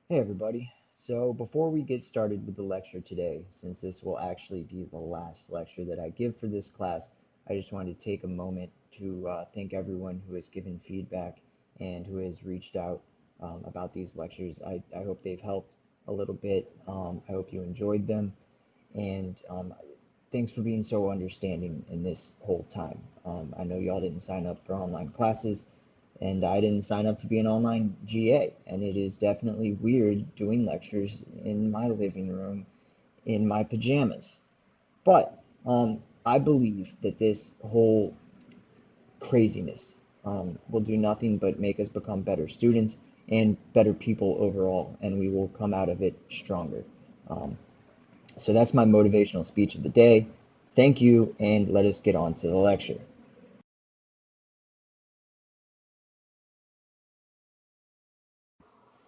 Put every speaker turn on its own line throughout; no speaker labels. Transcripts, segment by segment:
Hey everybody. So before we get started with the lecture today, since this will actually be the last lecture that I give for this class, I just wanted to take a moment to thank everyone who has given feedback and who has reached out about these lectures. I hope they've helped a little bit. I hope you enjoyed them, and thanks for being so understanding in this whole time. I know y'all didn't sign up for online classes, and I didn't sign up to be an online GA, and it is definitely weird doing lectures in my living room in my pajamas. But I believe that this whole craziness will do nothing but make us become better students and better people overall, and we will come out of it stronger. Um, so that's my motivational speech of the day. Thank you, and let us get on to the lecture.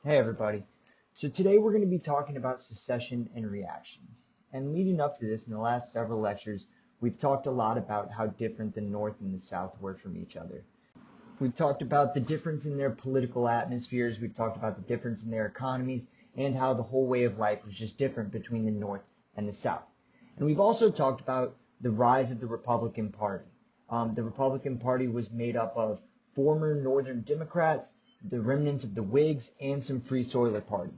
Hey everybody. So today we're going to be talking about secession and reaction. And leading up to this, in the last several lectures, we've talked a lot about how different the North and the South were from each other. We've talked about the difference in their political atmospheres, we've talked about the difference in their economies, and how the whole way of life was just different between the North and the South. And we've also talked about the rise of the Republican Party. The Republican Party was made up of former Northern Democrats, the remnants of the Whigs, and some Free Soiler Party.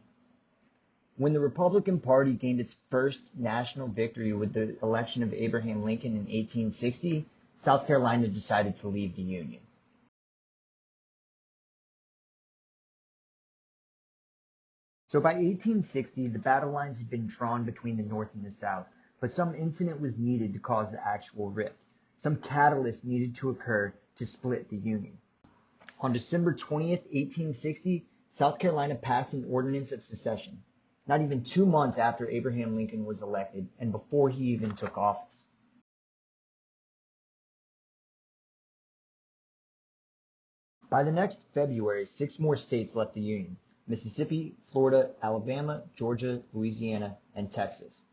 When the Republican Party gained its first national victory with the election of Abraham Lincoln in 1860, South Carolina decided to leave the Union. So by 1860, the battle lines had been drawn between the North and the South, but some incident was needed to cause the actual rift. Some catalyst needed to occur to split the Union. On December 20th, 1860, South Carolina passed an ordinance of secession, not even 2 months after Abraham Lincoln was elected and before he even took office. By the next February, 6 more states left the Union: Mississippi, Florida, Alabama, Georgia, Louisiana, and Texas.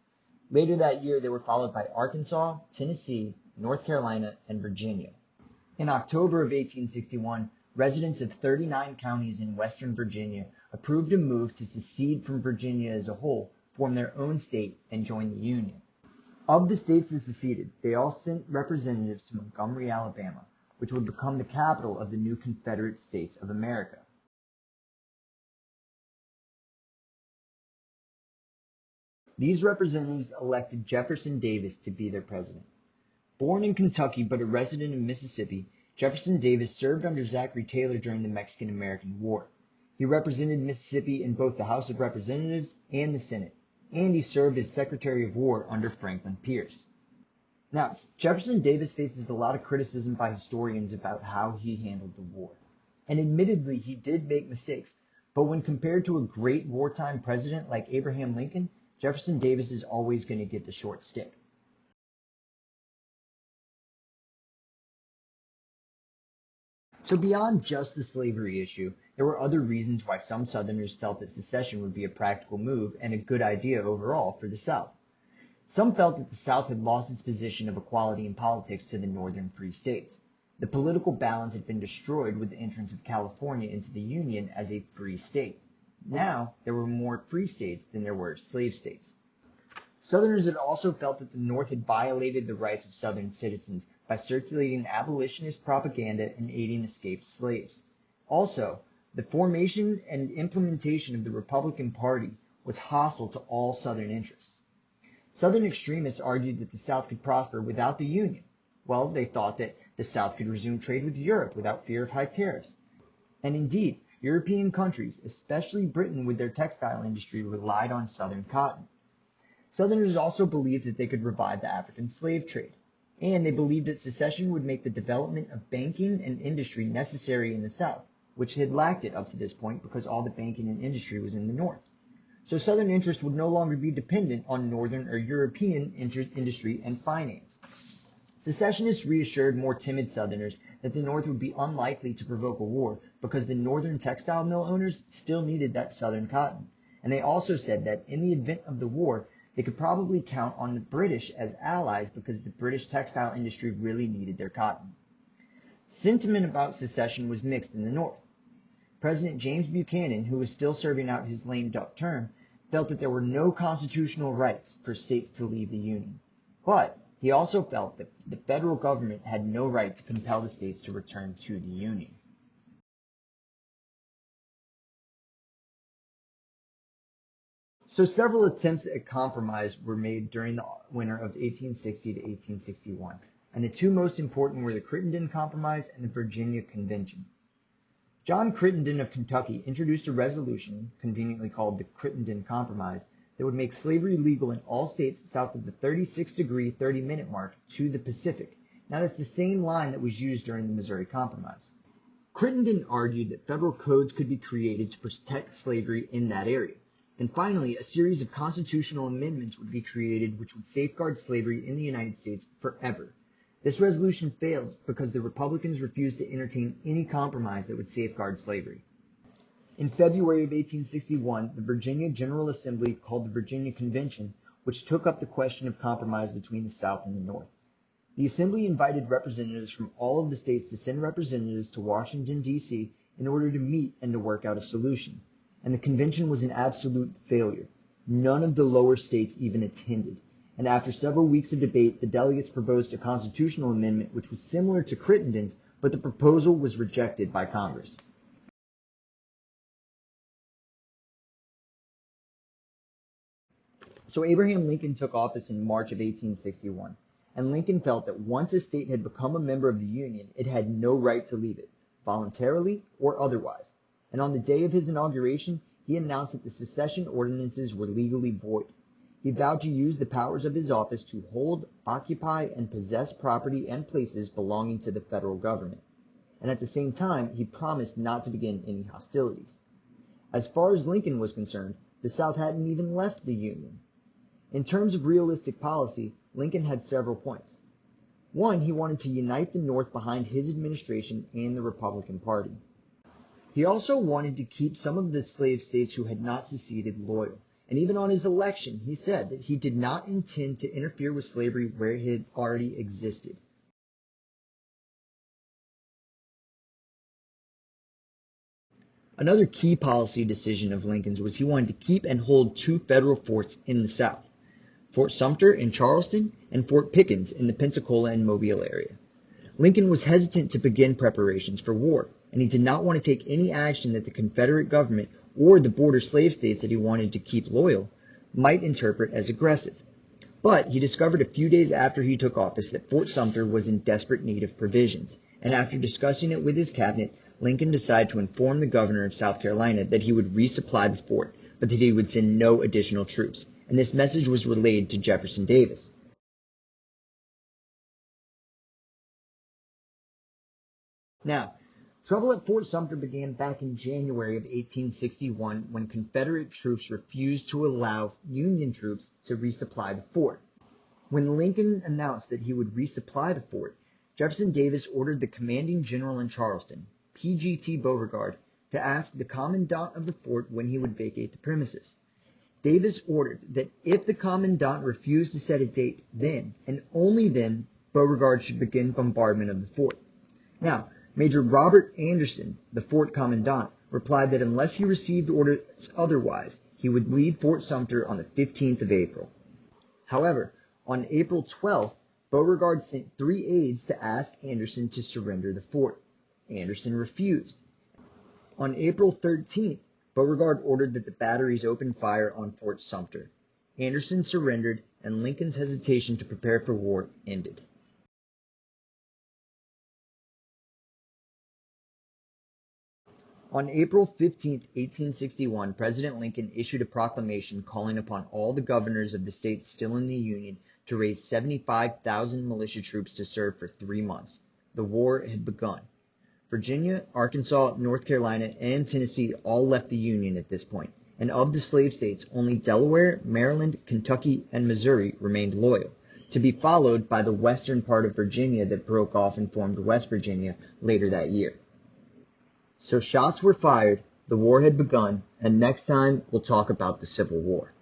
Later that year, they were followed by Arkansas, Tennessee, North Carolina, and Virginia. In October of 1861, residents of 39 counties in western Virginia approved a move to secede from Virginia as a whole, form their own state, and join the Union. Of the states that seceded, they all sent representatives to Montgomery, Alabama, which would become the capital of the new Confederate States of America. These representatives elected Jefferson Davis to be their president. Born in Kentucky but a resident of Mississippi, Jefferson Davis served under Zachary Taylor during the Mexican-American War. He represented Mississippi in both the House of Representatives and the Senate, and he served as Secretary of War under Franklin Pierce. Now, Jefferson Davis faces a lot of criticism by historians about how he handled the war. And admittedly, he did make mistakes, but when compared to a great wartime president like Abraham Lincoln, Jefferson Davis is always going to get the short stick. So beyond just the slavery issue, there were other reasons why some Southerners felt that secession would be a practical move and a good idea overall for the South. Some felt that the South had lost its position of equality in politics to the northern free states. The political balance had been destroyed with the entrance of California into the Union as a free state. Now, there were more free states than there were slave states. Southerners had also felt that the North had violated the rights of Southern citizens by circulating abolitionist propaganda and aiding escaped slaves. Also, the formation and implementation of the Republican Party was hostile to all Southern interests. Southern extremists argued that the South could prosper without the Union. Well, they thought that the South could resume trade with Europe without fear of high tariffs. And indeed, European countries, especially Britain with their textile industry, relied on Southern cotton. Southerners also believed that they could revive the African slave trade, and they believed that secession would make the development of banking and industry necessary in the South, which had lacked it up to this point because all the banking and industry was in the North. So Southern interest would no longer be dependent on Northern or European industry and finance. Secessionists reassured more timid Southerners that the North would be unlikely to provoke a war because the Northern textile mill owners still needed that Southern cotton. And they also said that in the event of the war, they could probably count on the British as allies because the British textile industry really needed their cotton. Sentiment about secession was mixed in the North. President James Buchanan, who was still serving out his lame duck term, felt that there were no constitutional rights for states to leave the Union. But he also felt that the federal government had no right to compel the states to return to the Union. So several attempts at compromise were made during the winter of 1860 to 1861, and the two most important were the Crittenden Compromise and the Virginia Convention. John Crittenden of Kentucky introduced a resolution, conveniently called the Crittenden Compromise, that would make slavery legal in all states south of the 36-degree 30-minute mark to the Pacific. Now that's the same line that was used during the Missouri Compromise. Crittenden argued that federal codes could be created to protect slavery in that area. And finally, a series of constitutional amendments would be created which would safeguard slavery in the United States forever. This resolution failed because the Republicans refused to entertain any compromise that would safeguard slavery. In February of 1861, the Virginia General Assembly called the Virginia Convention, which took up the question of compromise between the South and the North. The Assembly invited representatives from all of the states to send representatives to Washington, D.C. in order to meet and to work out a solution. And the convention was an absolute failure. None of the lower states even attended. And after several weeks of debate, the delegates proposed a constitutional amendment which was similar to Crittenden's, but the proposal was rejected by Congress. So Abraham Lincoln took office in March of 1861, and Lincoln felt that once a state had become a member of the Union, it had no right to leave it, voluntarily or otherwise. And on the day of his inauguration, he announced that the secession ordinances were legally void. He vowed to use the powers of his office to hold, occupy, and possess property and places belonging to the federal government. And at the same time, he promised not to begin any hostilities. As far as Lincoln was concerned, the South hadn't even left the Union. In terms of realistic policy, Lincoln had several points. One, he wanted to unite the North behind his administration and the Republican Party. He also wanted to keep some of the slave states who had not seceded loyal. And even on his election, he said that he did not intend to interfere with slavery where it had already existed. Another key policy decision of Lincoln's was he wanted to keep and hold two federal forts in the South, Fort Sumter in Charleston and Fort Pickens in the Pensacola and Mobile area. Lincoln was hesitant to begin preparations for war, and he did not want to take any action that the Confederate government or the border slave states that he wanted to keep loyal might interpret as aggressive. But he discovered a few days after he took office that Fort Sumter was in desperate need of provisions, and after discussing it with his cabinet, Lincoln decided to inform the governor of South Carolina that he would resupply the fort, but that he would send no additional troops, and this message was relayed to Jefferson Davis. Now, trouble at Fort Sumter began back in January of 1861 when Confederate troops refused to allow Union troops to resupply the fort. When Lincoln announced that he would resupply the fort, Jefferson Davis ordered the commanding general in Charleston, P.G.T. Beauregard, to ask the commandant of the fort when he would vacate the premises. Davis ordered that if the commandant refused to set a date, then, and only then, Beauregard should begin bombardment of the fort. Now, Major Robert Anderson, the fort commandant, replied that unless he received orders otherwise, he would leave Fort Sumter on the 15th of April. However, on April 12th, Beauregard sent 3 aides to ask Anderson to surrender the fort. Anderson refused. On April 13th, Beauregard ordered that the batteries open fire on Fort Sumter. Anderson surrendered, and Lincoln's hesitation to prepare for war ended. On April 15, 1861, President Lincoln issued a proclamation calling upon all the governors of the states still in the Union to raise 75,000 militia troops to serve for 3 months. The war had begun. Virginia, Arkansas, North Carolina, and Tennessee all left the Union at this point, and of the slave states, only Delaware, Maryland, Kentucky, and Missouri remained loyal, to be followed by the western part of Virginia that broke off and formed West Virginia later that year. So shots were fired, the war had begun, and next time we'll talk about the Civil War.